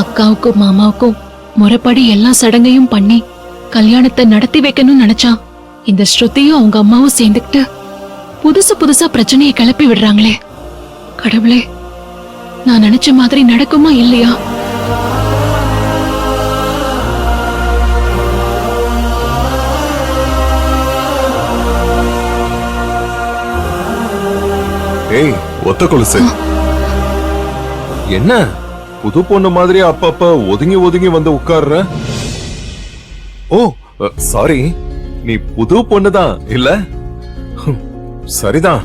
அக்காவுக்கும் மாமாவுக்கும் முறைப்படி எல்லா சடங்கையும் பண்ணி கல்யாணத்தை நடத்தி வைக்கணும்னு நினைச்சா இந்த ஸ்ருதியும் அவங்க அம்மாவும் சேர்ந்துக்கிட்டு புதுசு புதுசா பிரச்சனையை கிளப்பி விடுறாங்களே. கடவுளே, நான் நினைச்ச மாதிரி நடக்குமா இல்லையா? ஏய், ஒத்த கொலுசு, என்ன புது பொண்ணு மாதிரி அப்பப்ப ஒதுங்கி ஒதுங்கி வந்து உட்கார்ற? ஓ சாரி, நீ புது பொண்ணுதான் இல்ல? சரிதான்,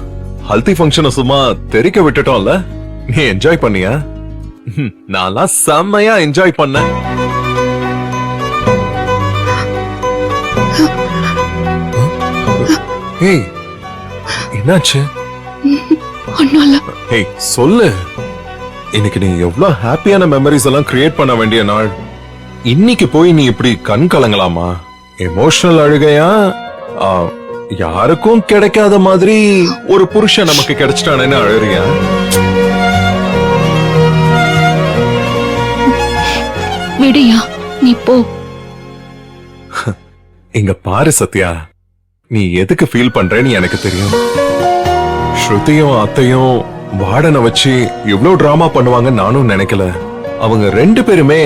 ஹல்தி ஃபங்க்ஷனை சும்மா தெரிக்க விட்டுட்டோம்ல. நீ என்ஜாய் பண்ணியா? நான்லாம் செம்மையா என்ஜாய் பண்ணேன். ஏய், என்னாச்சு? ஏய் சொல்லு. இன்னைக்கு நீ எவ்வளவு ஹாப்பியான மெமரிஸ் எல்லாம் கிரியேட் பண்ண வேண்டிய நாள். இன்னைக்கு போய் நீ இப்படி கண் கலங்கலாமா? எமோஷனல் அழுகையா? யாருக்கும் கிடைக்காத மாதிரி ஒரு புருஷன் நமக்கு கிடைச்சிட்டானேன்னு அழுறியா? விடியா, நீ போ. இங்க பாரு சத்யா, நீ எதுக்கு ஃபீல் பண்றேன்னு எனக்கு தெரியும். ஸ்ருதியும் அத்தையும் வார்டனை வச்சு இவ்ளோ டிராமா பண்ணுவாங்க நானும் நினைக்கல. அவங்க ரெண்டு பேருமே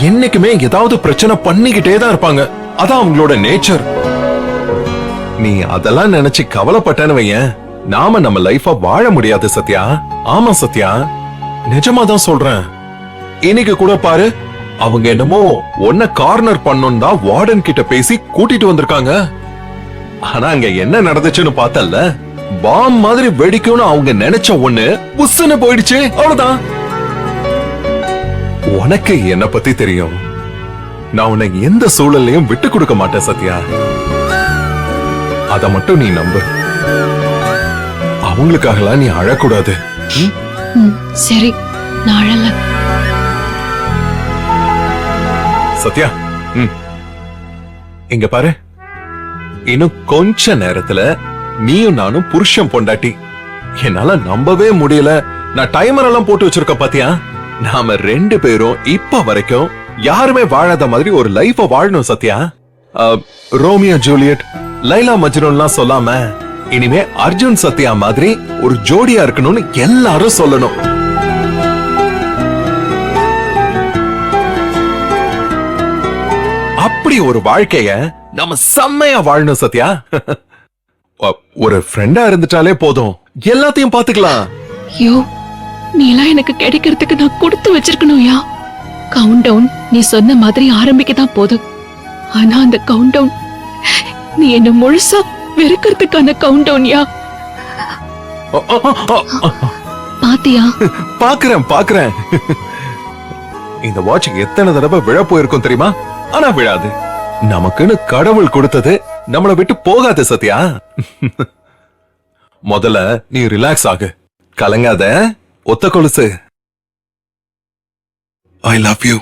என்னைக்குமே ஏதாவது பிரச்சனை பண்ணிக்கிட்டே தான் இருப்பாங்க. அதான் அவங்களோட நேச்சர். நீ அதெல்லாம் நினைச்சு கவலைப்பட்டேன்னு வையேன், நாம நம்ம லைஃப வாழ முடியாது சத்யா. ஆமா சத்யா, நிஜமா தான் சொல்றேன். இன்னைக்கு கூட பாரு, அவங்க என்னமோ ஒன்ன கார்னர் பண்ணணும் தான் வார்டன் கிட்ட பேசி கூட்டிட்டு வந்திருக்காங்க. ஆனா அங்க என்ன நடந்துச்சுன்னு பார்த்தல்ல, பாம் மாதிரி வெடிக்கும்னு அவங்க நினைச்ச ஒண்ணு புஸ்ஸுன்னு போயிடுச்சு, அவ்வளவுதான். உனக்கு என்ன பத்தி தெரியும். நான் உன்னை எந்த சூழல்லையும் விட்டு கொடுக்க மாட்டேன் சத்யா. அத மட்டும் நீ நம்பு. அவங்களுக்காகலாம் நீ அழக்கூடாது. சரி, நான் அழல. சத்யா, இங்க பாரு, இன்னும் கொஞ்ச நேரத்துல நீயும் நானும் புருஷன் பொண்டாட்டி. என்னால நம்பவே முடியல. நான் டைமர் எல்லாம் போட்டு வச்சிருக்க பாத்தியா? நாம ரெண்டு பேரும் இப்ப வரைக்கும் யாருமே வாழாத மாதிரி ஒரு லைஃப வாழணும் சத்யா. ரோமியோ ஜூலியட், லைலா மஜ்னுன்லாம் சொல்லாம இனிமே அர்ஜுன் சத்யா மாதிரி ஒரு ஜோடியா இருக்கணும்னு எல்லாரும் சொல்லணும். அப்படி ஒரு வாழ்க்கைய நம்ம செம்மையா வாழணும் சத்யா. ஒரு ஃப்ரெண்டா இருந்துட்டாலே போதும், எல்லாத்தையும் பாத்துக்கலாம். ஐயோ, நீ எல்லாம் எனக்கு கிடைக்கிறதுக்கு நான் கொடுத்து வச்சிருக்கணும்யா. கவுண்ட் டவுன் நீ சொன்ன மாதிரி ஆரம்பிக்கதான் போதும். ஆனா அந்த கவுண்ட் டவுன் நீ என்ன முழுசா வெறுக்கிறதுக்கான கவுண்ட் டவுன்யா. பாத்தியா? பாக்குறேன். இந்த வாட்ச் எத்தனை தடவை விழ போயிருக்கும் தெரியுமா? ஆனா விழாது. நமக்குன்னு கடவுள் கொடுத்தது நம்மளை விட்டு போகாது சத்யா. முதல்ல நீ ரிலாக்ஸ் ஆகு, கலங்காத. ஒத்த கொலுசு. I love you.